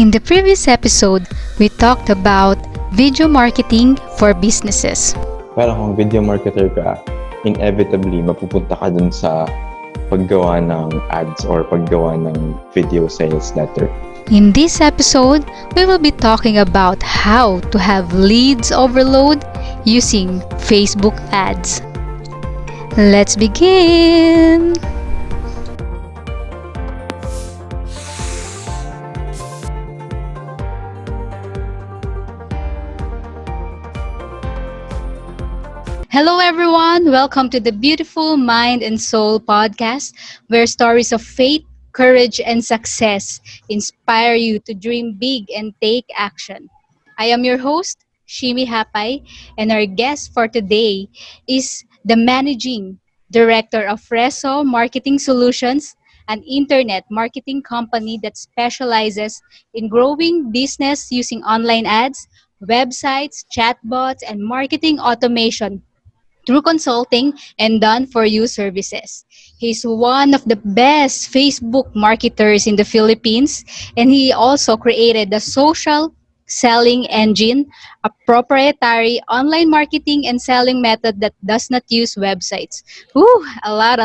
In the previous episode, we talked about video marketing for businesses. Pero kung video marketer ka, inevitably mapupunta ka dun sa paggawa ng ads or paggawa ng video sales letter. In this episode, we will be talking about how to have leads overload using Facebook ads. Let's begin! Hello everyone! Welcome to the Beautiful Mind and Soul podcast, where stories of faith, courage, and success inspire you to dream big and take action. I am your host, Shimi Hapay, and our guest for today is the Managing Director of Reso Marketing Solutions, an internet marketing company that specializes in growing business using online ads, websites, chatbots, and marketing automation through consulting and done-for-you services. He's one of the best Facebook marketers in the Philippines, and he also created the Social Selling Engine, a proprietary online marketing and selling method that does not use websites. Woo! A lot.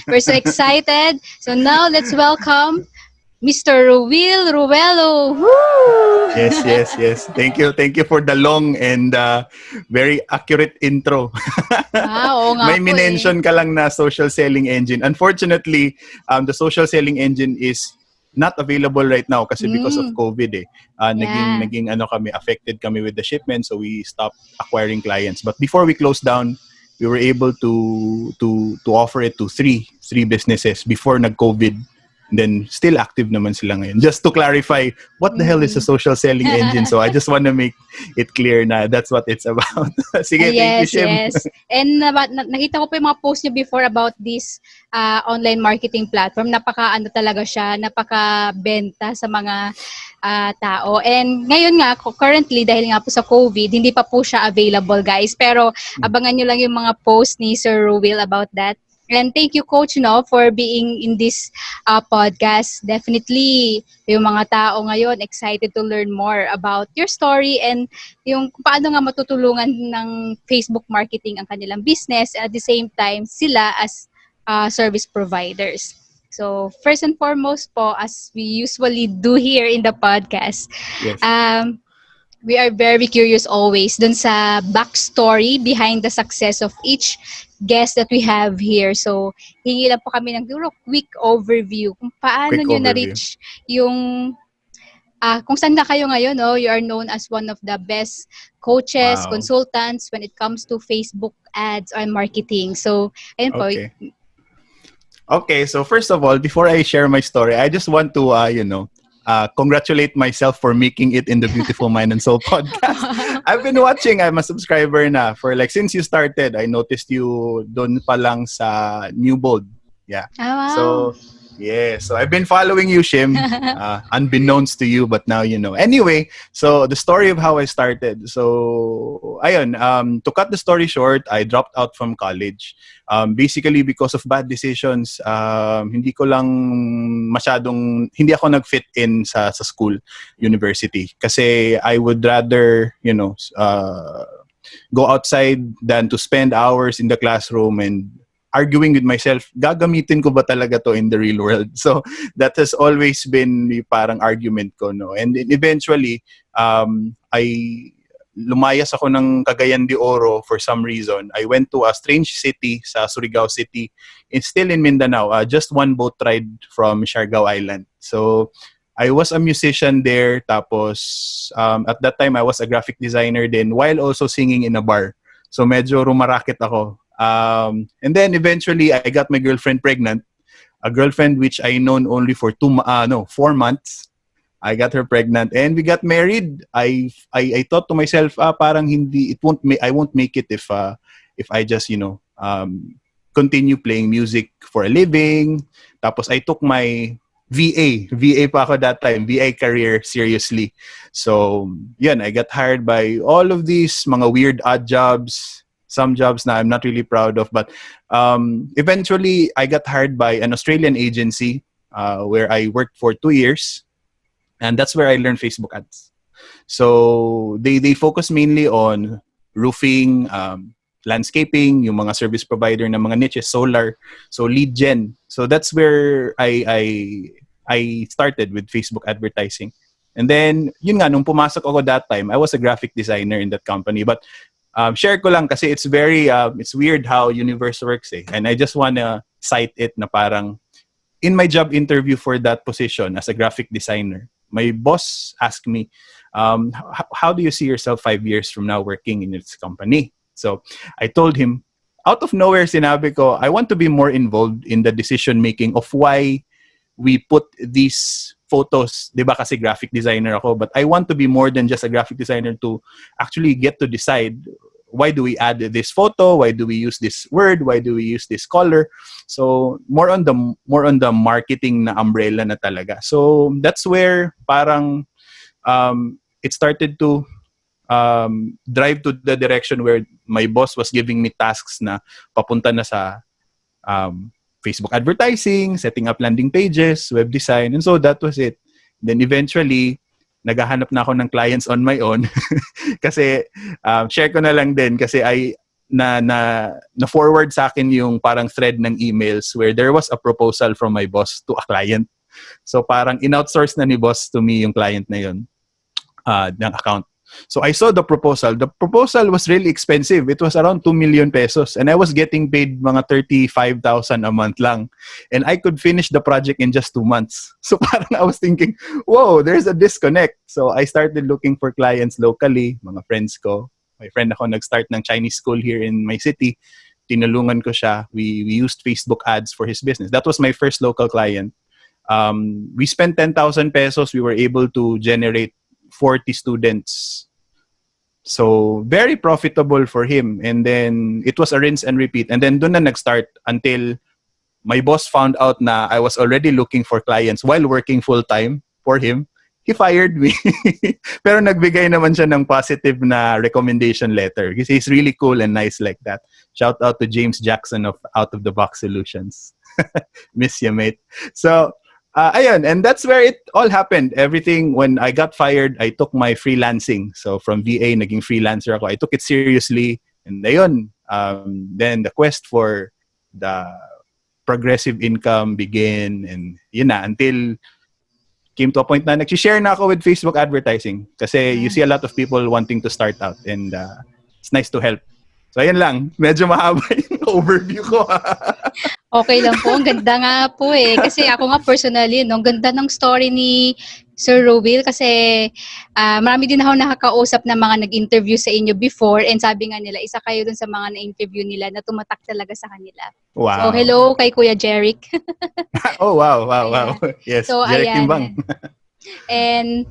We're so excited. So now let's welcome Mr. Ruelo. Woo! Yes. Thank you for the long and very accurate intro. Oo nga May po minention ka lang na social selling engine. Unfortunately, the social selling engine is not available right now kasi because of COVID naging kami affected kami with the shipment, so we stopped acquiring clients. But before we closed down, we were able to offer it to three businesses before nag-COVID. Then still active naman sila ngayon. Just to clarify, what the hell is a social selling engine? So I just want to make it clear na that's what it's about. Sige, thank you, Shim. Yes. And nakita ko po yung mga post niyo before about this online marketing platform. Napaka talaga siya, napaka-benta sa mga tao. And ngayon nga, currently, dahil nga po sa COVID, hindi pa po siya available, guys. Pero abangan nyo lang yung mga post ni Sir Rowil about that. And thank you, Coach, for being in this podcast. Definitely, yung mga tao ngayon excited to learn more about your story and yung paano nga matutulungan ng Facebook marketing ang kanilang business, at the same time, sila as service providers. So, first and foremost po, as we usually do here in the podcast, Yes. we are very curious always dun sa backstory behind the success of each guest that we have here. So, hingi lang po kami ng quick overview kung paano nyo na-reach yung kung saan na kayo ngayon. You are known as one of the best coaches, consultants when it comes to Facebook ads and marketing. So, ayun po. Okay, so first of all, before I share my story, I just want to, congratulate myself for making it in the Beautiful Mind and Soul podcast. I've been watching. I'm a subscriber na for since you started. I noticed you doon pa lang sa New Bold. Yeah. Oh, wow. So I've been following you, Shim, unbeknownst to you, but now you know. Anyway, so the story of how I started. So, ayun, to cut the story short, I dropped out from college. Basically because of bad decisions. Hindi ako nag-fit in sa school, university. Kasi I would rather, go outside than to spend hours in the classroom and arguing with myself, gagamitin ko ba talaga to in the real world? So that has always been parang argument ko, no? And then eventually, I lumayas ako ng Cagayan de Oro for some reason. I went to a strange city sa Surigao City. It's still in Mindanao, just one boat ride from Siargao Island. So I was a musician there. Tapos at that time, I was a graphic designer din while also singing in a bar. So medyo rumaraket ako. And then eventually, I got my girlfriend pregnant. A girlfriend which I known only for 4 months. I got her pregnant and we got married. I thought to myself, parang I won't make it if I just continue playing music for a living. Tapos I took my VA pa ako that time, VA career seriously. So, yun, I got hired by all of these mga weird odd jobs. Some jobs na I'm not really proud of, but eventually I got hired by an Australian agency where I worked for 2 years. And that's where I learned Facebook ads. So they focus mainly on roofing, landscaping, yung mga service provider ng mga niches, solar, so lead gen. So that's where I started with Facebook advertising. And then, yun nga, nung pumasok ako that time, I was a graphic designer in that company. But share ko lang kasi it's weird how universe works eh. And I just wanna cite it na parang, in my job interview for that position as a graphic designer, my boss asked me, how do you see yourself 5 years from now working in this company? So I told him, out of nowhere, sinabi ko, I want to be more involved in the decision making of why we put these photos, di ba kasi graphic designer ako, but I want to be more than just a graphic designer to actually get to decide why do we add this photo, why do we use this word, why do we use this color. So more on the marketing na umbrella na talaga. So that's where parang it started to drive to the direction where my boss was giving me tasks na papunta na sa Facebook advertising, setting up landing pages, web design, and so that was it. Then eventually, naghahanap na ako ng clients on my own kasi share ko na lang din kasi na forward sa akin yung parang thread ng emails where there was a proposal from my boss to a client. So parang in-outsource na ni boss to me yung client na yun ng account. So I saw the proposal. The proposal was really expensive. It was around 2 million pesos and I was getting paid mga 35,000 a month lang. And I could finish the project in just 2 months. So parang I was thinking, whoa, there's a disconnect. So I started looking for clients locally, mga friends ko. My friend ako nag-start ng Chinese school here in my city. Tinulungan ko siya. We used Facebook ads for his business. That was my first local client. We spent 10,000 pesos. We were able to generate 40 students. So, very profitable for him. And then, it was a rinse and repeat. And then, doon na nag-start until my boss found out na I was already looking for clients while working full-time for him. He fired me. Pero nagbigay naman siya ng positive na recommendation letter. Because he's really cool and nice like that. Shout out to James Jackson of Out of the Box Solutions. Miss you, mate. So, ayun, and that's where it all happened. Everything, when I got fired, I took my freelancing. So from VA, naging freelancer ako. I took it seriously. And ayun, then the quest for the progressive income began. And yun na, until came to a point na nag-share na ako with Facebook advertising. Kasi you see a lot of people wanting to start out. And it's nice to help. So ayun lang, medyo mahaba yung overview ko. Okay lang po. Ang ganda nga po eh. Kasi ako nga personally, no, ang ganda ng story ni Sir Rowil kasi marami din ako nakakausap na mga nag-interview sa inyo before and sabi nga nila, isa kayo dun sa mga na-interview nila na tumatak talaga sa kanila. Wow. So, hello kay Kuya Jeric. Oh, wow. Yes, So, Jeric ayan. Timbang. And,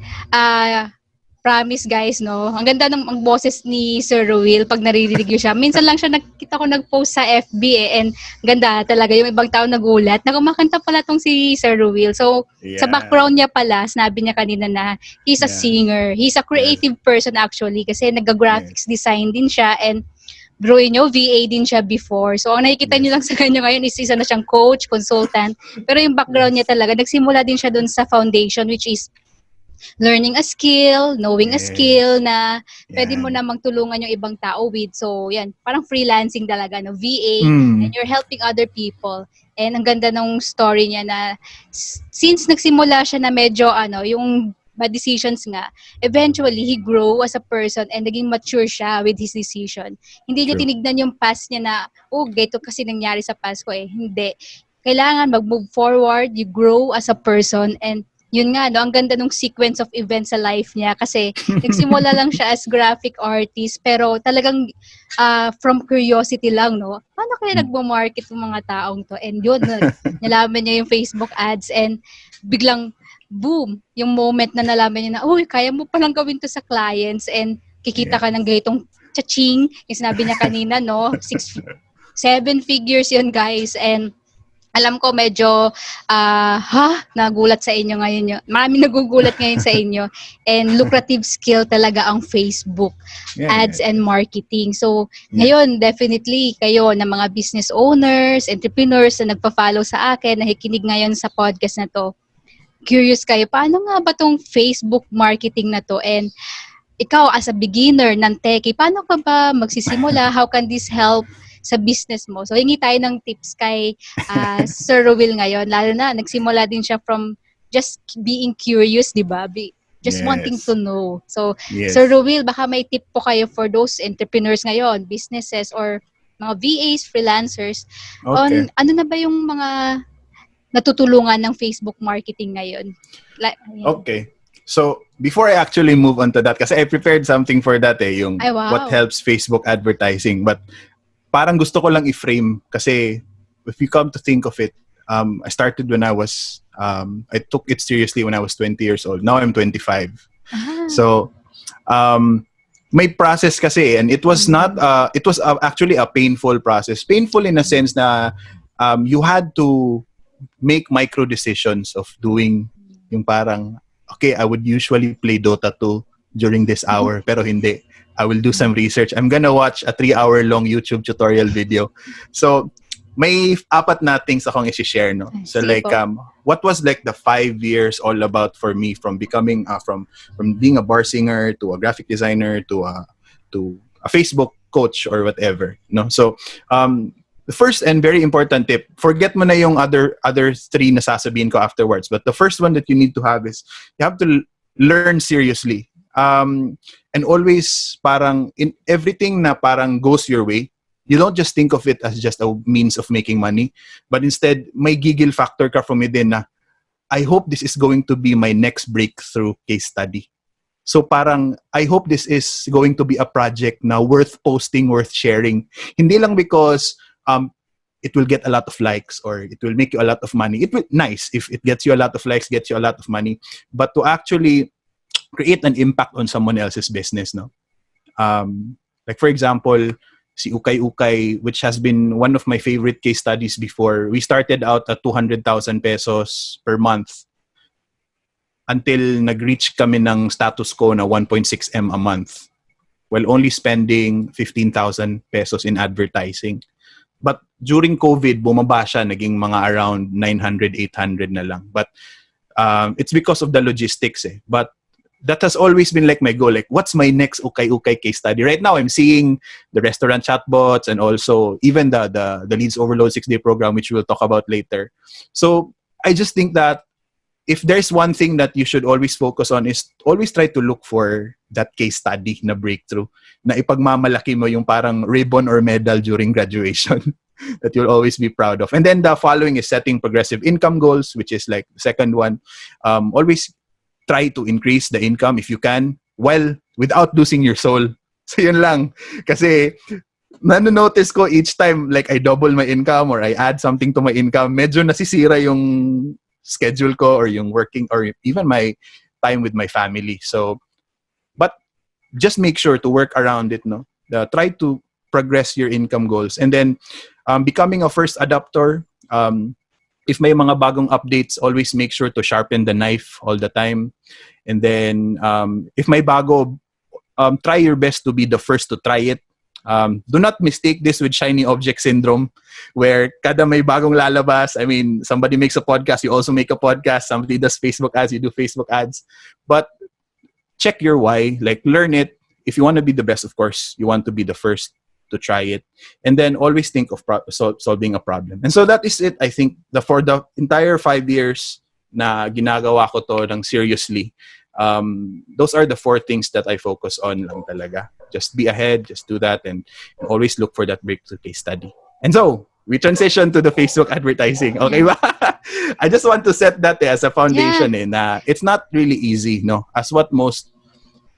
promise guys, no? Ang ganda ng ang boses ni Sir Rowil pag naririnig niyo siya. Minsan lang siya nakita ko nag-post sa FB and ganda talaga. Yung ibang tao nagulat na kumakanta pala tong si Sir Rowil. So, sa background niya pala, sinabi niya kanina na he's a singer. He's a creative person actually kasi nag-graphics design din siya and bro nyo, VA din siya before. So, ang nakikita niyo lang sa kanya ngayon is isa na siyang coach, consultant. Pero yung background niya talaga, nagsimula din siya dun sa foundation which is learning a skill, knowing a skill na pwede mo namang tulungan yung ibang tao with. So, yan, parang freelancing talaga, no? VA, and you're helping other people. And ang ganda ng story niya na since nagsimula siya na medyo, yung bad decisions nga, eventually, he grow as a person and naging mature siya with his decision. Hindi niya tinignan yung past niya na, ganito kasi nangyari sa past ko eh. Hindi. Kailangan mag-move forward, you grow as a person, and yun nga, no, ang ganda ng sequence of events sa life niya kasi nagsimula lang siya as graphic artist pero talagang from curiosity lang, no? Paano kaya nagmo-market ng mga taong to? And yun, nalaman niya yung Facebook ads and biglang boom, yung moment na nalaman niya na, kaya mo palang gawin to sa clients and kikita ka ng ganitong cha-ching, yung sinabi niya kanina, no? 7 figures yun, guys, and alam ko medyo nagulat sa inyo ngayon yun. Maraming nagugulat ngayon sa inyo. And lucrative skill talaga ang Facebook ads and marketing. So, ngayon, definitely, kayo na mga business owners, entrepreneurs na nagpa-follow sa akin, nakikinig ngayon sa podcast na to, curious kayo, paano nga ba tong Facebook marketing na to? And ikaw as a beginner ng techie, paano ka ba magsisimula? How can this help sa business mo? So, hingi tayo ng tips kay Sir Rowil ngayon. Lalo na, nagsimula din siya from just being curious, di ba? Just wanting to Yes. know. So, Sir Yes. Rowil, baka may tip po kayo for those entrepreneurs ngayon, businesses or mga VAs, freelancers, Okay. on ano na ba yung mga natutulungan ng Facebook marketing ngayon? Ayan. Okay. So, before I actually move on to that, kasi I prepared something for that yung Ay, what wow. helps Facebook advertising. But parang gusto ko lang i-frame kasi if you come to think of it, I started when I took it seriously when I was 20 years old. Now I'm 25. Ah. So, may process kasi and it was not, it was actually a painful process. Painful in a sense na you had to make micro decisions of doing yung parang, okay, I would usually play Dota 2 during this hour, pero hindi. I will do some research. I'm gonna watch a 3-hour long YouTube tutorial video. So, may apat na things akong i-share, no? So Sige like, po. what was like the 5 years all about for me from becoming, from being a bar singer to a graphic designer to a Facebook coach or whatever, no? So, the first and very important tip, forget mo na yung other three na sasabihin ko afterwards, but the first one that you need to have is you have to learn seriously. And always parang in everything na parang goes your way, you don't just think of it as just a means of making money, but instead may giggle factor ka from within na I hope this is going to be my next breakthrough case study. So parang, I hope this is going to be a project na worth posting, worth sharing. Hindi lang because it will get a lot of likes or it will make you a lot of money. It will nice if it gets you a lot of likes, gets you a lot of money. But to actually create an impact on someone else's business, no? Like for example, si Ukay Ukay, which has been one of my favorite case studies before. We started out at 200,000 pesos per month until nag-reach kami ng status quo na 1.6M a month while only spending 15,000 pesos in advertising. But during COVID, bumaba siya, naging mga around 900, 800 na lang. But it's because of the logistics. But that has always been like my goal. Like, what's my next Ukay Ukay case study? Right now, I'm seeing the restaurant chatbots and also even the Leads Overload 6-day program, which we'll talk about later. So I just think that if there's one thing that you should always focus on is always try to look for that case study na breakthrough na ipagmamalaki mo yung parang ribbon or medal during graduation that you'll always be proud of. And then the following is setting progressive income goals, which is like the second one. Always try to increase the income if you can while without losing your soul. So yun lang. Kasi nanonotice ko each time like I double my income or I add something to my income, medyo nasisira yung schedule ko or yung working or even my time with my family. So, but just make sure to work around it, no? Try to progress your income goals. And then, becoming a first adopter, if may mga bagong updates, always make sure to sharpen the knife all the time. And then, if may bago, try your best to be the first to try it. Do not mistake this with shiny object syndrome, where kada may bagong lalabas, I mean, somebody makes a podcast, you also make a podcast. Somebody does Facebook ads, you do Facebook ads. But check your why, like learn it. If you want to be the best, of course, you want to be the first to try it. And then always think of solving a problem. And so that is it, I think, for the entire 5 years na ginagawa ko to ng seriously. Those are the 4 things that I focus on lang talaga. Just be ahead, just do that, and always look for that breakthrough case study. And so, we transition to the Facebook advertising. Okay ba? I just want to set that as a foundation na it's not really easy, no? As what most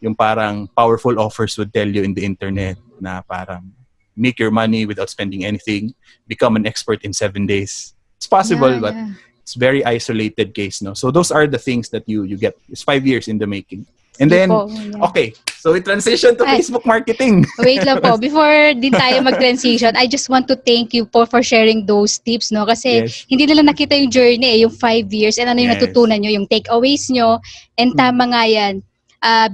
yung parang powerful offers would tell you in the internet na parang make your money without spending anything, become an expert in 7 days. It's possible, but it's very isolated case, no? So those are the things that you get. It's 5 years in the making. And then, okay, so we transition to Facebook marketing. Wait lang po. Before din tayo mag-transition, I just want to thank you po for sharing those tips, no? Kasi hindi nila nakita yung journey, yung 5 years, and ano yung natutunan nyo, yung takeaways nyo, and tama nga yan,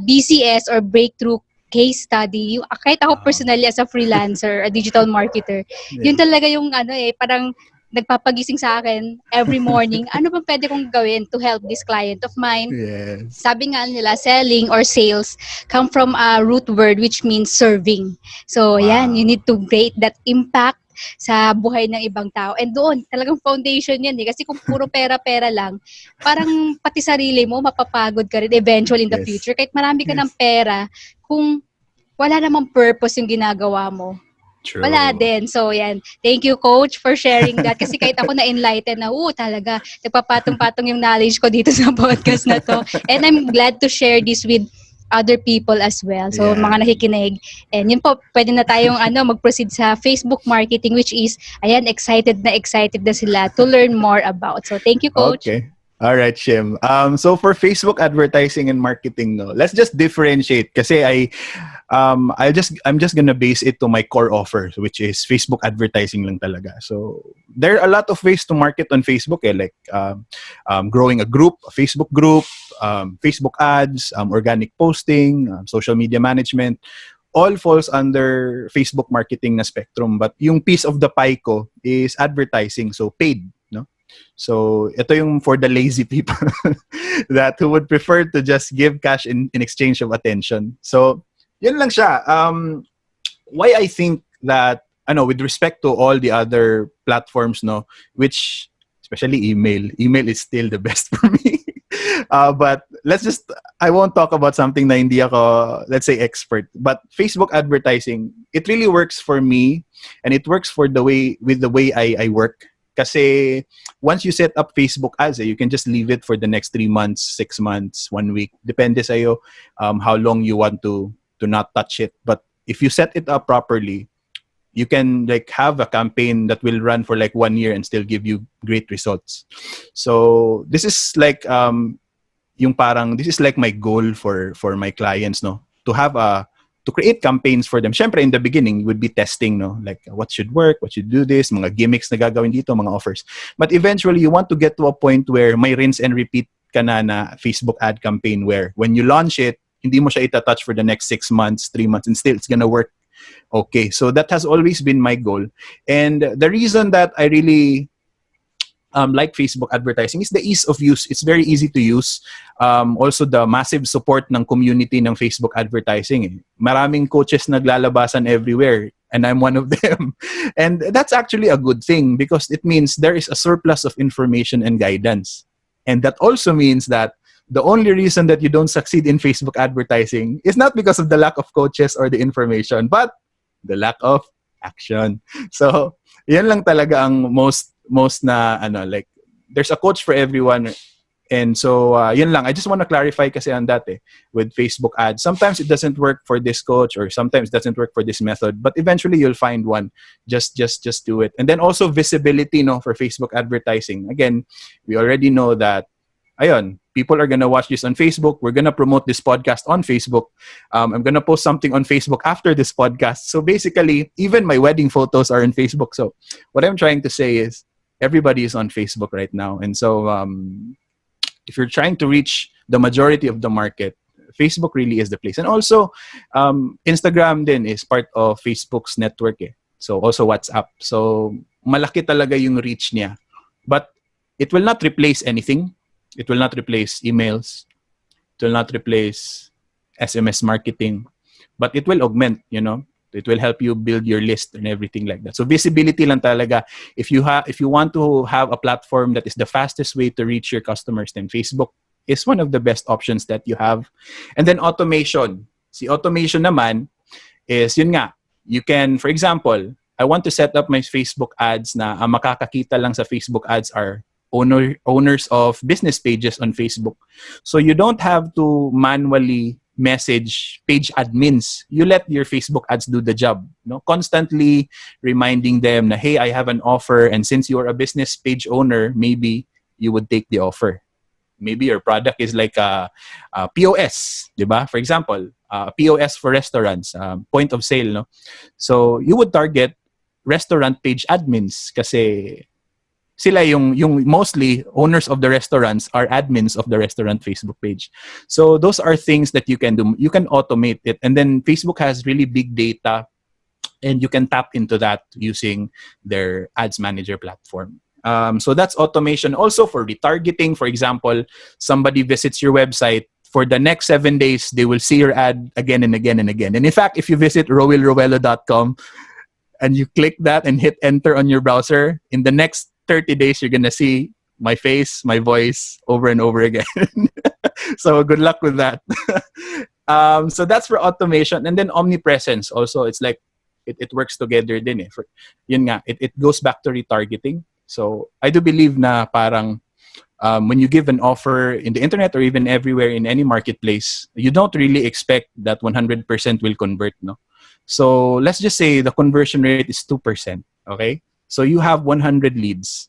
BCS or Breakthrough Case Study. Kahit ako personally as a freelancer, a digital marketer, yun talaga yung parang nagpapagising sa akin every morning, ano ba pwede kong gawin to help this client of mine? Yes. Sabi nga nila, selling or sales come from a root word which means serving. So, yan, you Wow. need to create that impact sa buhay ng ibang tao. And doon, talagang foundation yan eh. Kasi kung puro pera-pera lang, parang pati sarili mo, mapapagod ka rin eventually in the Yes. future. Kahit marami ka ng Yes. pera, kung wala namang purpose yung ginagawa mo, wala True. din. So, yan. Thank you, Coach, for sharing that. Kasi kahit ako na-enlighten na, talaga, nagpapatong-patong yung knowledge ko dito sa podcast na to. And I'm glad to share this with other people as well. So, Yeah. mga nakikinig. And yun po, pwede na tayong mag-proceed sa Facebook marketing, which is, ayan, excited na sila to learn more about. So, thank you, Coach. Okay. All right, Shim. So for Facebook advertising and marketing, no, let's just differentiate. Kasi I'm just gonna base it to my core offer, which is Facebook advertising lang talaga. So there are a lot of ways to market on Facebook, like growing a group, a Facebook group, Facebook ads, organic posting, social media management. All falls under Facebook marketing na spectrum. But yung piece of the pie ko is advertising, so paid, no? So, ito yung for the lazy people that who would prefer to just give cash in exchange of attention. So, yun lang siya. Why I think that, with respect to all the other platforms, no, which, especially email is still the best for me. But I won't talk about something na hindi ako, let's say, expert. But Facebook advertising, it really works for me, and it works with the way I work. Kasi once you set up Facebook ads, you can just leave it for the next 3 months, 6 months, 1 week. Depende sa'yo how long you want to not touch it. But if you set it up properly, you can have a campaign that will run for 1 year and still give you great results. So this is this is my goal for my clients, no, to create campaigns for them. Syempre, in the beginning, would be testing, no? What should work, what should do this, mga gimmicks na gagawin dito, mga offers. But eventually, you want to get to a point where may rinse and repeat ka na Facebook ad campaign where when you launch it, hindi mo siya itatouch for the next 6 months, 3 months, and still it's gonna work okay. So that has always been my goal. And the reason that I really like Facebook advertising is the ease of use. It's very easy to use. Also, the massive support ng community ng Facebook advertising. Maraming coaches naglalabasan everywhere, and I'm one of them. And that's actually a good thing because it means there is a surplus of information and guidance. And that also means that the only reason that you don't succeed in Facebook advertising is not because of the lack of coaches or the information, but the lack of action. So, yan lang talaga ang most na there's a coach for everyone. And so yun lang, I just want to clarify kasi on that with Facebook ads, sometimes it doesn't work for this coach or sometimes it doesn't work for this method, but eventually you'll find one. Just do it. And then also visibility, no, for Facebook advertising. Again, we already know that people are gonna watch this on Facebook. We're gonna promote this podcast on Facebook. I'm gonna post something on Facebook after this podcast. So basically, even my wedding photos are on Facebook. So what I'm trying to say is everybody is on Facebook right now. And so if you're trying to reach the majority of the market, Facebook really is the place. And also, Instagram then is part of Facebook's network. So also WhatsApp. So malaki talaga yung reach niya. But it will not replace anything. It will not replace emails. It will not replace SMS marketing. But it will augment, It will help you build your list and everything like that. So visibility lang talaga. If you want to have a platform that is the fastest way to reach your customers, then Facebook is one of the best options that you have. And then automation. Si automation naman is yun nga. You can, for example, I want to set up my Facebook ads na ang makakakita lang sa Facebook ads are owners of business pages on Facebook. So you don't have to manually message page admins. You let your Facebook ads do the job. Constantly reminding them na, hey, I have an offer, and since you're a business page owner, maybe you would take the offer. Maybe your product is like a POS, diba? For example, POS for restaurants, point of sale, no? So you would target restaurant page admins kasi sila yung mostly owners of the restaurants are admins of the restaurant Facebook page. So those are things that you can do. You can automate it. And then Facebook has really big data and you can tap into that using their ads manager platform. So that's automation. Also for retargeting, for example, somebody visits your website. For the next 7 days, they will see your ad again and again and again. And in fact, if you visit rowilo.com and you click that and hit enter on your browser, in the next 30 days, you're going to see my face, my voice over and over again. So good luck with that. So that's for automation. And then omnipresence also, it's like it works together din eh. Yun nga, it goes back to retargeting. So I do believe na parang when you give an offer in the internet or even everywhere in any marketplace, you don't really expect that 100% will convert, no? So let's just say the conversion rate is 2%, okay? So you have 100 leads.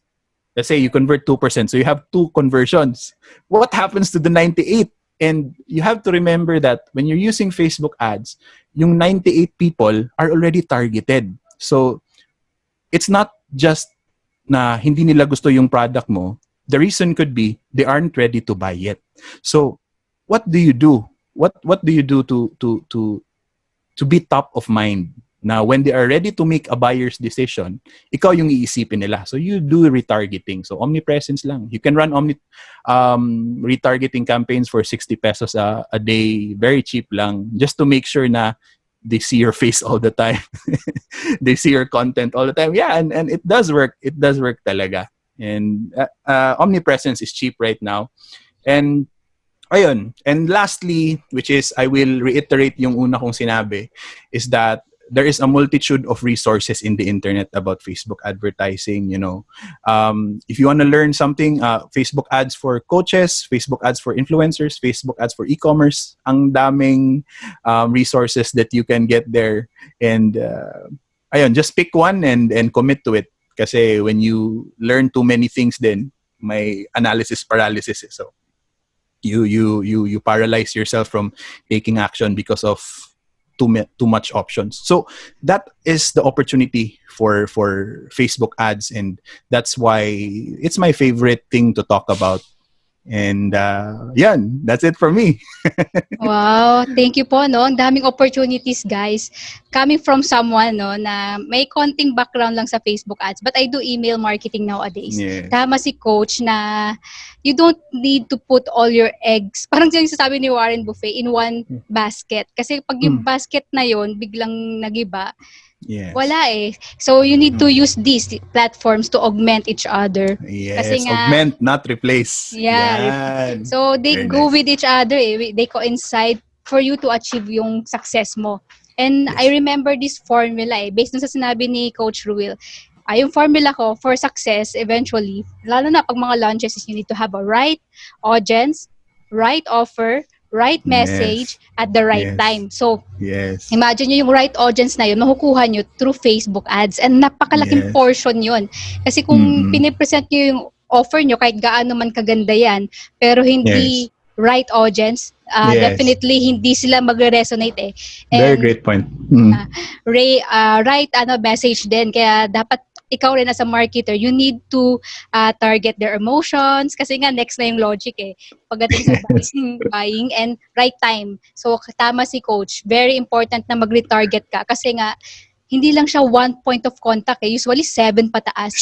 Let's say you convert 2%, so you have 2 conversions. What happens to the 98? And you have to remember that when you're using Facebook ads, yung 98 people are already targeted. So it's not just na hindi nila gusto yung product mo. The reason could be they aren't ready to buy yet. So what do you do? What do you do to be top of mind? Now, when they are ready to make a buyer's decision, ikaw yung iisipin nila. So you do retargeting. So omnipresence lang. You can run retargeting campaigns for 60 pesos a day, very cheap lang, just to make sure na they see your face all the time. They see your content all the time. Yeah, and it does work. It does work talaga. And omnipresence is cheap right now. And ayun. And lastly, which is I will reiterate yung una kong sinabi, is that there is a multitude of resources in the internet about Facebook advertising. You know, if you want to learn something, Facebook ads for coaches, Facebook ads for influencers, Facebook ads for e-commerce, ang daming resources that you can get there. And ayun, just pick one and commit to it. Kasi when you learn too many things, then may analysis paralysis. So you paralyze yourself from taking action because of too much options. So that is the opportunity for Facebook ads, and that's why it's my favorite thing to talk about. And yan, that's it for me. Wow, thank you po, no? Ang daming opportunities, guys. Coming from someone, no, na may konting background lang sa Facebook ads, but I do email marketing nowadays. Yeah. Tama si Coach na you don't need to put all your eggs, parang yung sasabi ni Warren Buffett, in one basket. Kasi pag yung basket na yon biglang nagiba, Yes. wala eh. So you need to use these platforms to augment each other. Yes, Kasi nga, augment, not replace. yeah. Yan. So they Very go nice. with each other eh. They coincide for you to achieve yung success mo. And Yes. I remember this formula eh, based dun sa sinabi ni Coach Rowil. Yung formula ko for success eventually, lalo na pag mga launches, is you need to have a right audience, right offer, right message at the right Yes. time. So Yes. imagine nyo yung right audience na yun, makukuha nyo through Facebook ads. And napakalaking Yes. portion yun. Kasi kung pinipresent nyo yung offer nyo, kahit gaano man kaganda yan, pero hindi right audience, Yes. definitely hindi sila magre-resonate eh. Very And great point. right message din. Kaya dapat ikaw rin as a marketer, you need to target their emotions kasi nga next na yung logic eh. Pagdating sa buying and right time. So tama si Coach, very important na mag-retarget ka kasi nga hindi lang siya one point of contact eh. Usually 7 pataas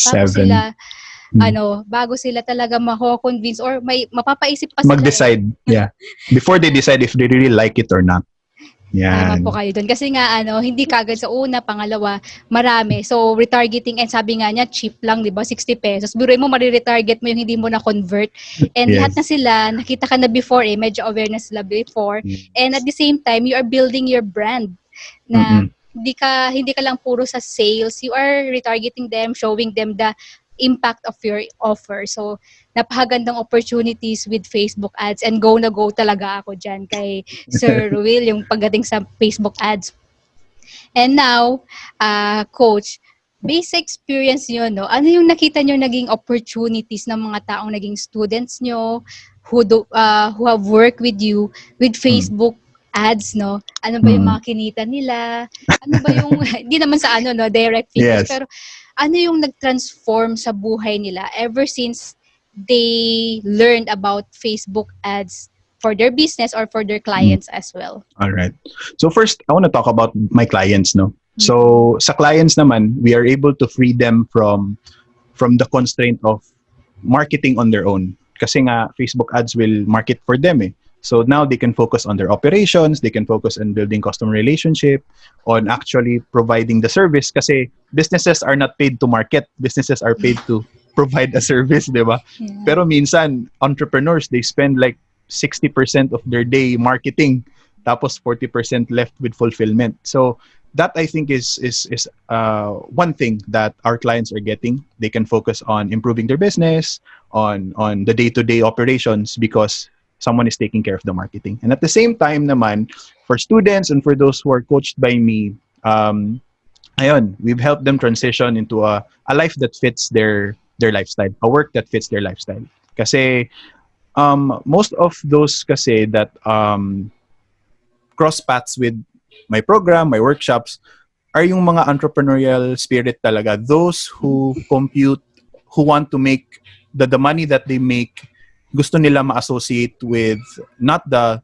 bago sila talaga mako-convince or may mapapaisip pa sila. Mag-decide. Yeah. Before they decide if they really like it or not. Tama Yan. po kayo doon. Kasi nga, hindi kagad sa una, pangalawa, marami. So, retargeting, and sabi nga niya, cheap lang, di ba? 60 pesos. Buroy mo, mariretarget mo yung hindi mo na-convert. And lahat na sila, nakita ka na before medyo awareness sila before. And at the same time, you are building your brand na hindi ka lang puro sa sales. You are retargeting them, showing them the impact of your offer. So, napakagandang opportunities with Facebook ads, and go na go talaga ako dyan kay Sir Rowil yung pagdating sa Facebook ads. And now, Coach, based sa experience nyo, no, ano yung nakita nyo naging opportunities ng mga taong naging students nyo who have worked with you with Facebook ads, no? Ano ba yung mga kinita nila? Ano ba yung, hindi naman sa direct figures, pero ano yung nag-transform sa buhay nila ever since they learned about Facebook ads for their business or for their clients as well? All right. So first, I want to talk about my clients, no? So sa clients naman, we are able to free them from from the constraint of marketing on their own. Kasi nga, Facebook ads will market for them eh. So now they can focus on their operations, they can focus on building customer relationship, on actually providing the service. Kasi businesses are not paid to market, businesses are paid to provide a service, di ba? Yeah. Pero minsan, entrepreneurs, they spend like 60% of their day marketing, tapos 40% left with fulfillment. So that I think is one thing that our clients are getting. They can focus on improving their business, on the day-to-day operations because someone is taking care of the marketing. And at the same time naman, for students and for those who are coached by me, ayun, we've helped them transition into a life that fits their lifestyle, a work that fits their lifestyle. Kasi most of those kasi that cross paths with my program, my workshops, are yung mga entrepreneurial spirit talaga. Those who compute, who want to make the money that they make, gusto nila ma-associate with not the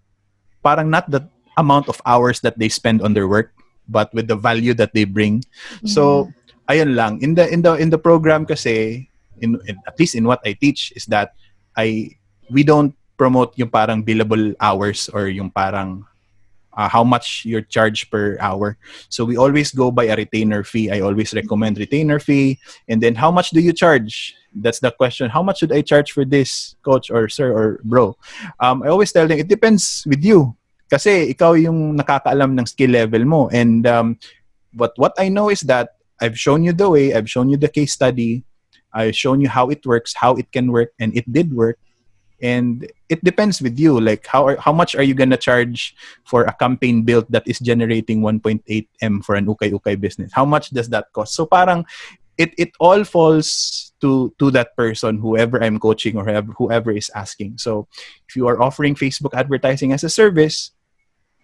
amount of hours that they spend on their work, but with the value that they bring. So, ayun lang. In the program kasi, at least in what I teach, is that we don't promote yung parang billable hours or yung parang how much you charge per hour. So we always go by a retainer fee. I always recommend retainer fee. And then how much do you charge? That's the question. How much should I charge for this, coach or sir or bro? I always tell them, it depends with you. Kasi ikaw yung nakakaalam ng skill level mo. And but what I know is that I've shown you the way, I've shown you the case study, I've shown you how it works, how it can work, and it did work. And it depends with you. Like how much are you gonna charge for a campaign build that is generating 1.8 M for an ukay-ukay business? How much does that cost? So parang it all falls to that person, whoever I'm coaching or whoever is asking. So if you are offering Facebook advertising as a service,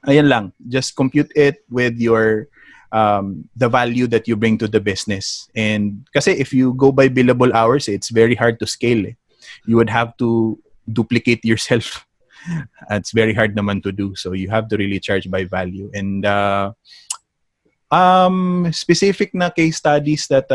ayan lang, just compute it with your the value that you bring to the business. And kasi if you go by billable hours, it's very hard to scale. You would have to duplicate yourself. It's very hard naman to do. So you have to really charge by value. And specific na case studies that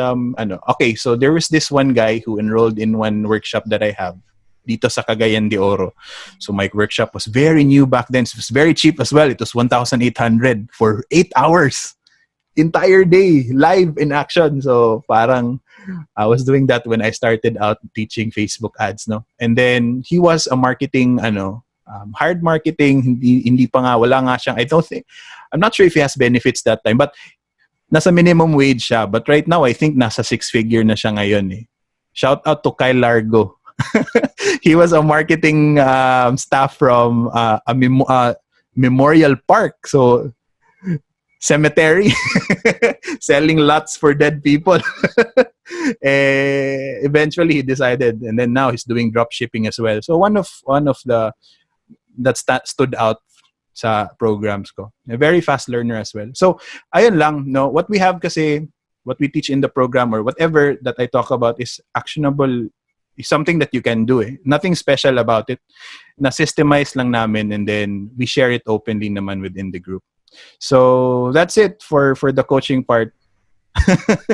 okay, so there was this one guy who enrolled in one workshop that I have dito sa Cagayan de Oro. So my workshop was very new back then. It was very cheap as well. It was 1,800 for 8 hours. Entire day, live in action. So parang I was doing that when I started out teaching Facebook ads, no? And then he was a marketing, hard marketing, hindi pa nga, wala nga siyang, I'm not sure if he has benefits that time, but nasa minimum wage siya. But right now, I think nasa 6-figure na siya ngayon eh. Shout out to Kyle Largo. He was a marketing staff from a memorial park. So, cemetery, selling lots for dead people. Eventually, he decided, and then now he's doing drop shipping as well. So one of the that stood out sa programs ko. A very fast learner as well. So ayun lang, no. What we have kasi, what we teach in the program or whatever that I talk about is actionable. Is something that you can do. Nothing special about it. Na systemize lang namin, and then we share it openly naman within the group. So that's it for the coaching part.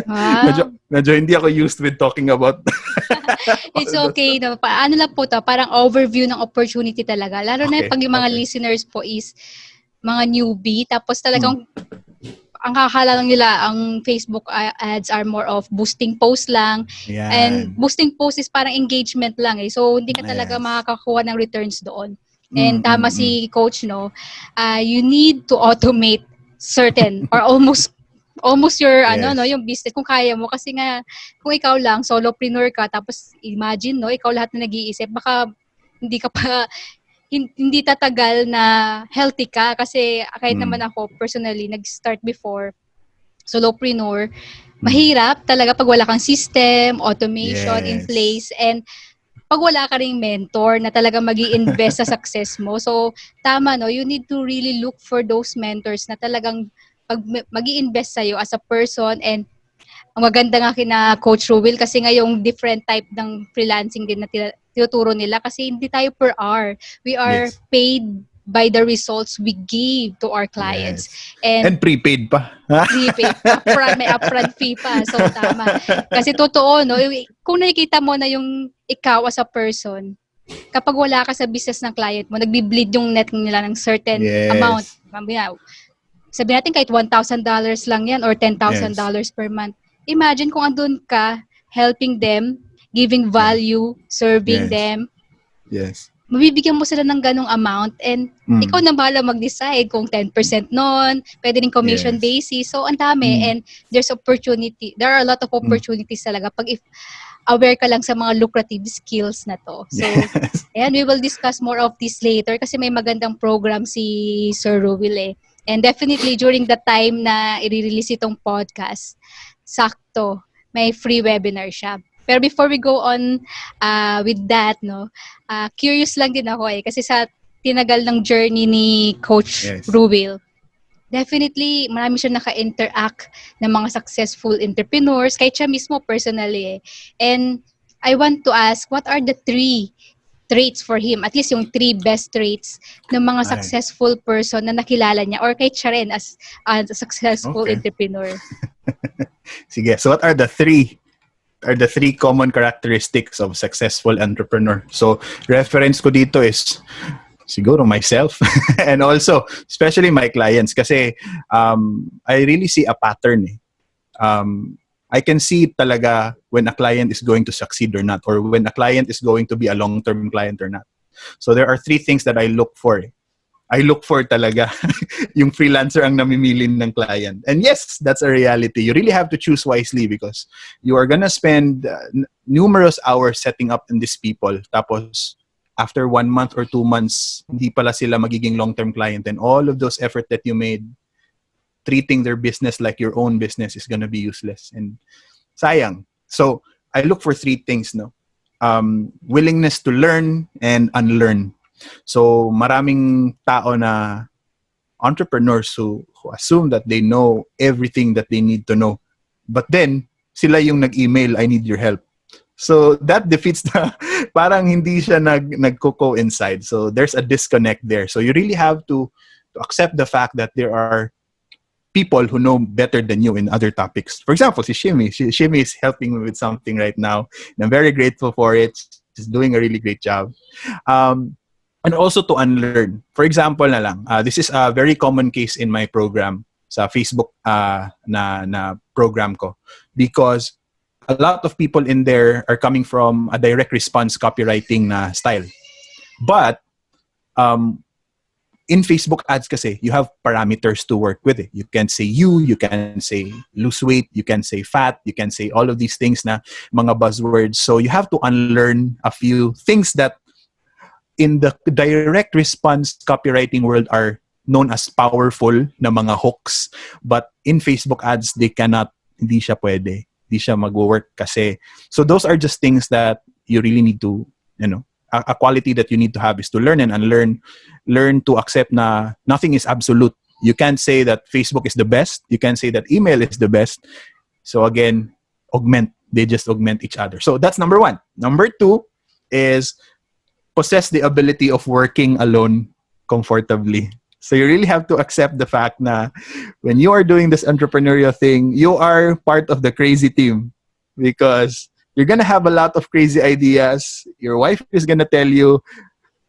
Wow. medyo hindi ako used with talking about It's okay. No? Ano lang po to, parang overview ng opportunity talaga. Lalo na Okay, pag yung mga okay. listeners po is mga newbie. Tapos talagang ang kakala lang nila, ang Facebook ads are more of boosting post lang. Yan. And boosting post is parang engagement lang eh. So, hindi ka talaga Yes. makakakuha ng returns doon. And tama si coach, no? You need to automate certain or almost your Yes. yung business kung kaya mo, kasi nga kung ikaw lang solopreneur ka, tapos imagine ikaw lahat na nag-iisip, baka hindi ka pa hindi tatagal na healthy ka, kasi kahit naman ako personally nag-start before solopreneur, mahirap talaga pag wala kang system, automation in Yes. place, and pag wala ka ring mentor na talaga mag-i-invest sa success mo. So, tama, no? You need to really look for those mentors na talagang mag-i-invest sa'yo as a person. And ang maganda nga kina Coach Rowil, kasi nga yung different type ng freelancing din na tinuturo nila, kasi hindi tayo per hour. We are Yes. paid by the results we give to our clients. Yes. And And prepaid pa. prepaid, may upfront fee pa. So, tama. Kasi totoo, no? Kung nakikita mo na yung ikaw as a person, kapag wala ka sa business ng client mo, nagbi-bleed yung net nila ng certain amount. Yes. Mamaya, sabihin natin kahit $1,000 lang yan or Yes. $10,000 per month. Imagine kung andun ka, helping them, giving Yeah. value, serving Yes. them, Yes. mabibigyan mo sila ng ganong amount and ikaw na bahala mag-decide kung 10% nun, pwede rin commission Yes. basis. So, ang dami and there's opportunity. There are a lot of opportunities talaga pag if aware ka lang sa mga lucrative skills na to. So, Yes. ayan, we will discuss more of this later kasi may magandang program si Sir Rowil eh. And definitely during the time na i-release itong podcast, sakto, may free webinar siya. Pero before we go on with that, no, curious lang din ako eh. Kasi sa tinagal ng journey ni Coach Yes. Rowil, definitely marami siya naka-interact ng mga successful entrepreneurs, kahit siya mismo personally eh. And I want to ask, what are the 3 traits for him? At least yung 3 best traits ng mga Ay. successful person na nakilala niya or kahit siya rin as a successful Okay. entrepreneur. Sige. So what are the three common characteristics of successful entrepreneur? So reference ko dito is siguro myself and also especially my clients kasi I really see a pattern eh. I can see talaga when a client is going to succeed or not, or when a client is going to be a long-term client or not. So there are 3 things that I look for. I look for talaga yung freelancer ang namimili ng client. And yes, that's a reality. You really have to choose wisely because you are gonna spend numerous hours setting up in these people. Tapos, after 1 month or 2 months, hindi pala sila magiging long-term client. And all of those effort that you made, treating their business like your own business is gonna be useless. And sayang. So, I look for 3 things, no? Willingness to learn and unlearn. So, maraming tao na entrepreneurs who assume that they know everything that they need to know. But then, sila yung nag-email, I need your help. So, that defeats the, parang hindi siya nagko-coincide. So, there's a disconnect there. So, you really have to accept the fact that there are people who know better than you in other topics. For example, si Shimi. Shimi is helping me with something right now. And I'm very grateful for it. She's doing a really great job. And also to unlearn. For example na lang, this is a very common case in my program sa Facebook na program ko. Because a lot of people in there are coming from a direct response copywriting na style. But in Facebook ads kasi, you have parameters to work with it. You can say you can say lose weight, you can say fat, you can say all of these things na mga buzzwords. So you have to unlearn a few things that in the direct response copywriting world are known as powerful na mga hooks. But in Facebook ads, hindi siya pwede. Hindi siya mag-work kasi. So those are just things that you really need to, a quality that you need to have is to learn and unlearn. Learn to accept na nothing is absolute. You can't say that Facebook is the best. You can't say that email is the best. So again, they just augment each other. So that's number 1. Number 2 is possess the ability of working alone comfortably. So you really have to accept the fact na when you are doing this entrepreneurial thing, you are part of the crazy team because you're gonna have a lot of crazy ideas. Your wife is gonna tell you,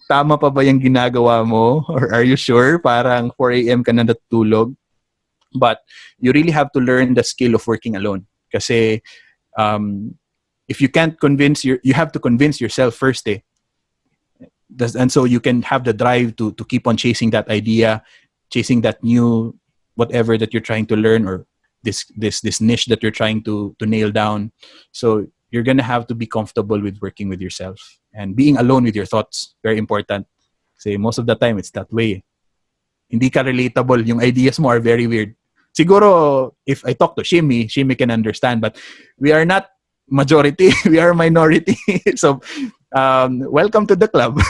tama pa ba yung ginagawa mo? Or are you sure? Parang 4 a.m. ka na natulog. But you really have to learn the skill of working alone. Kasi if you can't you have to convince yourself first eh. And so you can have the drive to keep on chasing that idea, chasing that new whatever that you're trying to learn or this niche that you're trying to nail down. So you're gonna have to be comfortable with working with yourself and being alone with your thoughts. Very important. Kasi most of the time it's that way. Hindi ka relatable. Yung ideas mo are very weird. Siguro if I talk to Shimi can understand, but we are not majority. We are minority. So welcome to the club.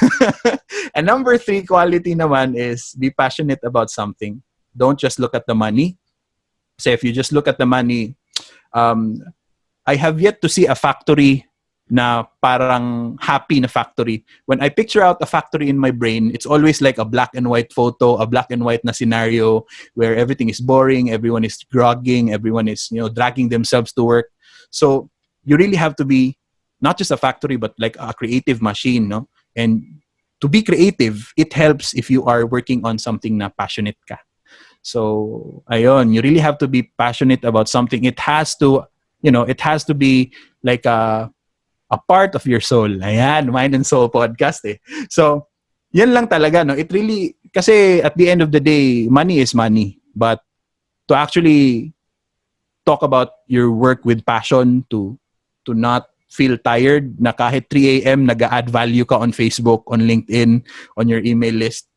And number 3 quality naman is be passionate about something. Don't just look at the money. So if you just look at the money, I have yet to see a factory na parang happy na factory. When I picture out a factory in my brain, it's always like a black and white photo, a black and white na scenario where everything is boring, everyone is grogging, everyone is, dragging themselves to work. So you really have to be not just a factory, but like a creative machine, no? And to be creative, it helps if you are working on something na passionate ka. So, ayun, you really have to be passionate about something. It has to, be like a part of your soul. Ayan, Mind and Soul podcast eh. So, yan lang talaga, no? It really, kasi at the end of the day, money is money. But to actually talk about your work with passion, to not feel tired na kahit 3 a.m. nag-add value ka on Facebook, on LinkedIn, on your email list.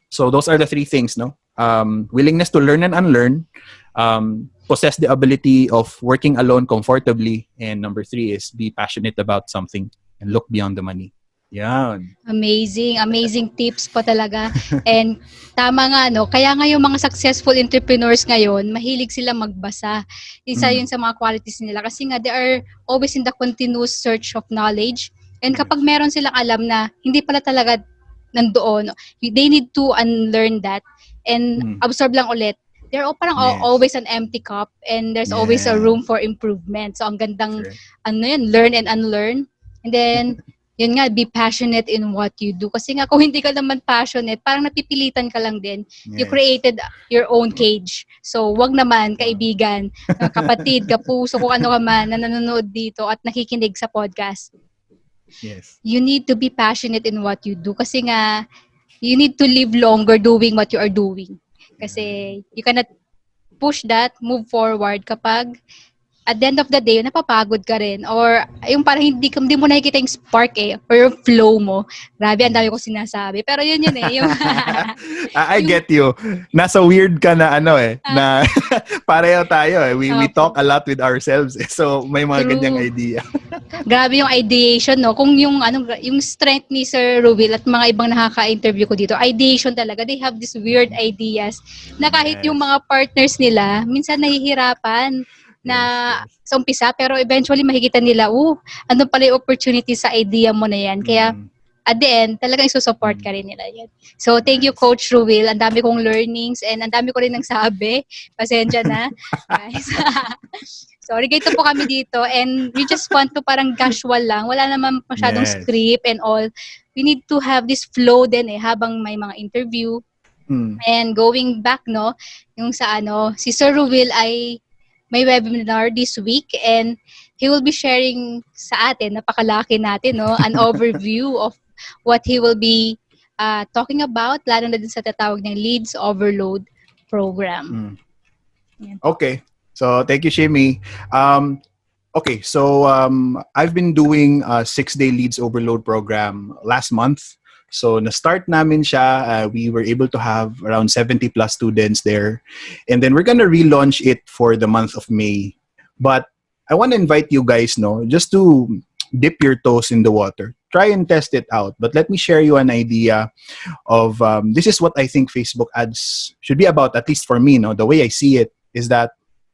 So those are the 3 things, no? Willingness to learn and unlearn, possess the ability of working alone comfortably, and number 3 is be passionate about something and look beyond the money. Yan. Amazing tips po talaga. And tama nga, no? Kaya nga yung mga successful entrepreneurs ngayon, mahilig sila magbasa. Isa yun sa mga qualities nila. Kasi nga, they are always in the continuous search of knowledge. And kapag meron silang alam na hindi pala talaga nandoon, they need to unlearn that and absorb lang ulit. They're parang always an empty cup, and there's always a room for improvement. So ang gandang learn and unlearn. And then yun nga, be passionate in what you do. Kasi nga, kung hindi ka naman passionate, parang napipilitan ka lang din. You created your own cage. So, wag naman, kaibigan, kapatid, kapuso, kung ano ka man na nanonood dito at nakikinig sa podcast. Yes. You need to be passionate in what you do. Kasi nga, you need to live longer doing what you are doing. Kasi you cannot push that, move forward kapag at the end of the day, napapagod ka rin. Or yung parang hindi mo nakikita yung spark or yung flow mo. Grabe, ang dami ko sinasabi. Pero yun eh. Yung, I get you. Nasa weird ka na na pareho tayo eh. We talk a lot with ourselves eh. So may mga ganyang idea. Grabe yung ideation, no? Kung yung strength ni Sir Rowil at mga ibang nakaka-interview ko dito, ideation talaga. They have these weird ideas na kahit yung mga partners nila, minsan nahihirapan na sa umpisa, pero eventually makikita nila, ano pala yung opportunity sa idea mo na yan. Kaya, at the end, talagang isusupport ka rin nila yan. So, thank you, Coach Rowil. Ang dami kong learnings and ang dami ko rin nagsabi. Pasensya na, guys. Sorry, ganito po kami dito and we just want to parang casual lang. Wala naman masyadong script and all. We need to have this flow din habang may mga interview. And going back, no, yung sa si Sir Rowil ay may webinar this week and he will be sharing sa atin, napakalaki natin, no, an overview of what he will be talking about, lalo na din sa tatawag ng Leads Overload Program. Okay. So, thank you, Shimi. Okay, so I've been doing a 6-day Leads Overload Program last month. So, na-start namin siya. We were able to have around 70 plus students there. And then we're gonna relaunch it for the month of May. But I want to invite you guys, just to dip your toes in the water. Try and test it out. But let me share you an idea of, this is what I think Facebook ads should be about, at least for me, the way I see it is that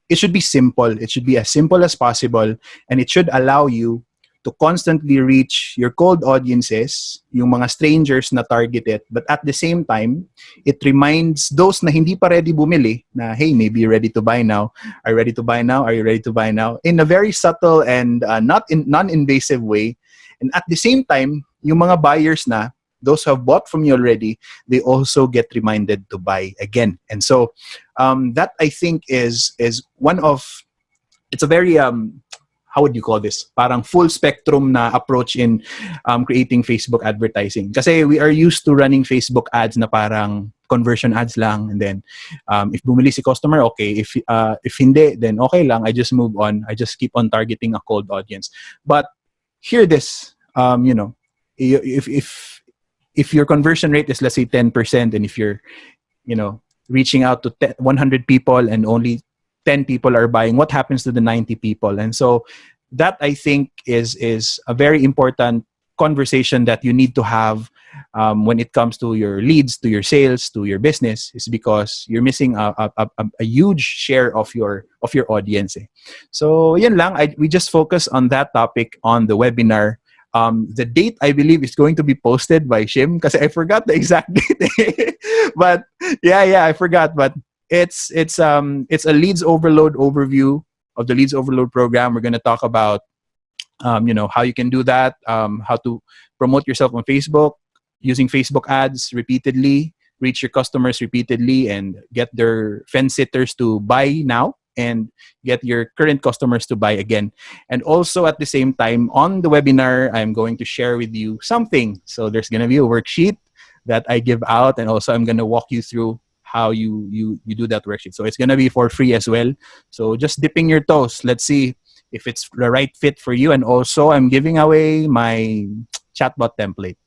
it should be simple. It should be as simple as possible. And it should allow you to constantly reach your cold audiences, yung mga strangers na targeted, but at the same time, it reminds those na hindi pa ready bumili na, hey, maybe you're ready to buy now. Are you ready to buy now? Are you ready to buy now? In a very subtle and non-invasive way. And at the same time, yung mga buyers na, those who have bought from you already, they also get reminded to buy again. And so that I think is one of, it's a very, how would you call this? Parang full spectrum na approach in creating Facebook advertising. Kasi we are used to running Facebook ads na parang conversion ads lang. And then if bumili si customer, okay. If hindi, then okay lang. I just move on. I just keep on targeting a cold audience. But hear this, if your conversion rate is, let's say, 10%, and if you're, reaching out to 100 people and only 10 people are buying, what happens to the 90 people? And so that, I think, is a very important conversation that you need to have when it comes to your leads, to your sales, to your business, is because you're missing a huge share of your audience. Eh. So yan lang. We just focus on that topic on the webinar. The date, I believe, is going to be posted by Shim because I forgot the exact date. But yeah, I forgot. But it's a leads overload overview of the leads overload program. We're going to talk about how you can do that, how to promote yourself on Facebook using Facebook ads repeatedly, reach your customers repeatedly, and get their fence sitters to buy now and get your current customers to buy again. And also at the same time on the webinar, I'm going to share with you something. So there's going to be a worksheet that I give out, and also I'm going to walk you through how you do that worksheet. So it's going to be for free as well. So just dipping your toes. Let's see if it's the right fit for you. And also I'm giving away my chatbot template.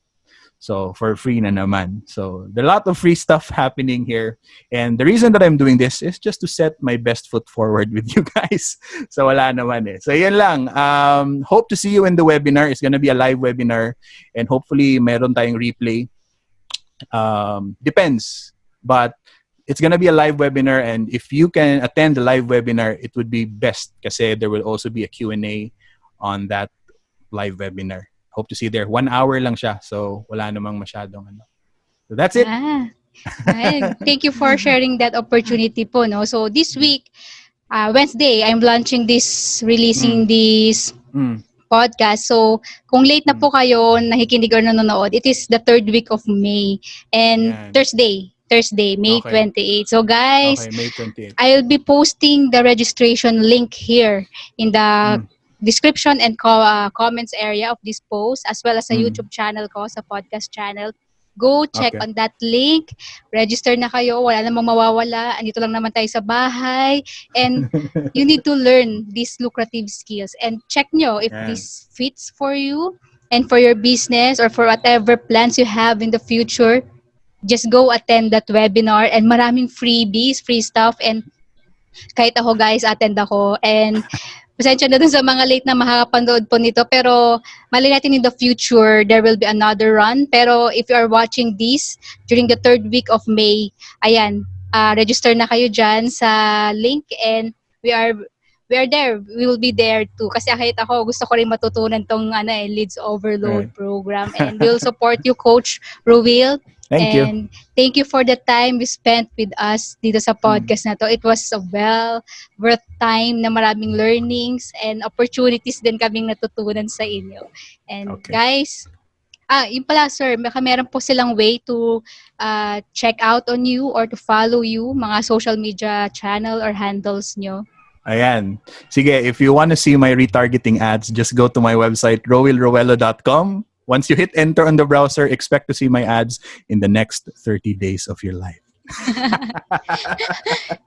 So for free na naman. So there are a lot of free stuff happening here. And the reason that I'm doing this is just to set my best foot forward with you guys. So wala naman eh. So yan lang. Hope to see you in the webinar. It's gonna be a live webinar. And hopefully meron tayong replay. Depends. But it's gonna be a live webinar. And if you can attend the live webinar, it would be best kasi there will also be a Q&A on that live webinar. Hope to see you there. 1 hour lang siya. So, wala namang masyadong ano. So, that's it. Thank you for sharing that opportunity po, no? So, this week, Wednesday, I'm releasing this podcast. So, kung late na po kayo nakikinig or nanonood, it is the 3rd week of May. And Thursday, May 28. So, guys, May 28. I'll be posting the registration link here in the description and comments area of this post, as well as sa YouTube channel ko, sa podcast channel. Go check on that link. Register na kayo. Wala namang mawawala. Andito lang naman tayo sa bahay. And you need to learn these lucrative skills. And check nyo if this fits for you and for your business or for whatever plans you have in the future. Just go attend that webinar. And maraming freebies, free stuff. And kahit ako guys, attend ako. And pasensya na dun sa mga late na makakapanood po nito. Pero mali natin in the future, there will be another run. Pero if you are watching this during the 3rd week of May, ayan, register na kayo dyan sa link. And we are there. We will be there too. Kasi kahit ako, gusto ko rin matutunan tong leads overload program. And we'll support you, Coach Rowil. Thank you. And thank you for the time you spent with us dito sa podcast na to. It was a well worth time na maraming learnings and opportunities din kaming natutunan sa inyo. And guys, yun pala sir, meron po silang way to check out on you or to follow you, mga social media channel or handles nyo. Ayan. Sige, if you want to see my retargeting ads, just go to my website, rowilrowelo.com. Once you hit enter on the browser, expect to see my ads in the next 30 days of your life.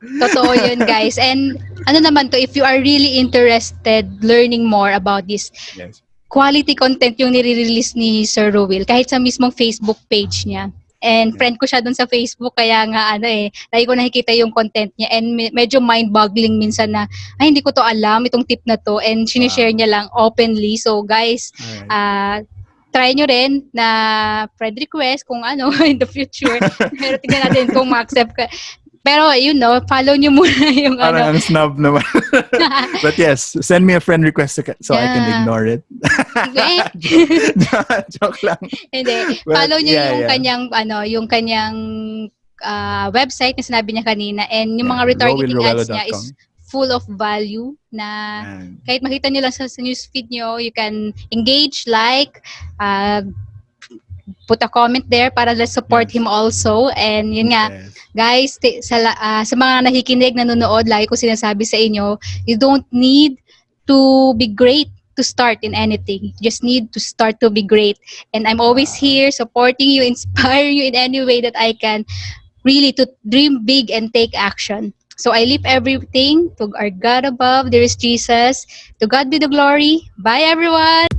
Totoo yun, guys. And ano naman to, if you are really interested learning more about this, quality content yung nire-release ni Sir Rowil, kahit sa mismong Facebook page niya. And friend ko siya dun sa Facebook, kaya nga lagi ko nakikita yung content niya. And medyo mind-boggling minsan na, hindi ko to alam, itong tip na to. And sinishare niya lang openly. So guys, try nyo rin na friend request kung in the future. Pero tingnan natin kung ma-accept ka. Pero, follow nyo muna yung Parang ang snob naman. But yes, send me a friend request so I can ignore it. Joke lang. Hindi. Follow nyo yung kanyang website na sinabi niya kanina. And yung mga retargeting ads niya is full of value na kahit makita nyo lang sa newsfeed nyo, you can engage, like, put a comment there para let's support him also. And yun nga, guys, sa mga nakikinig, nanonood, lagi ko sinasabi sa inyo, you don't need to be great to start in anything. You just need to start to be great. And I'm always here supporting you, inspire you in any way that I can, really to dream big and take action. So I leave everything to our God above. There is Jesus. To God be the glory. Bye, everyone.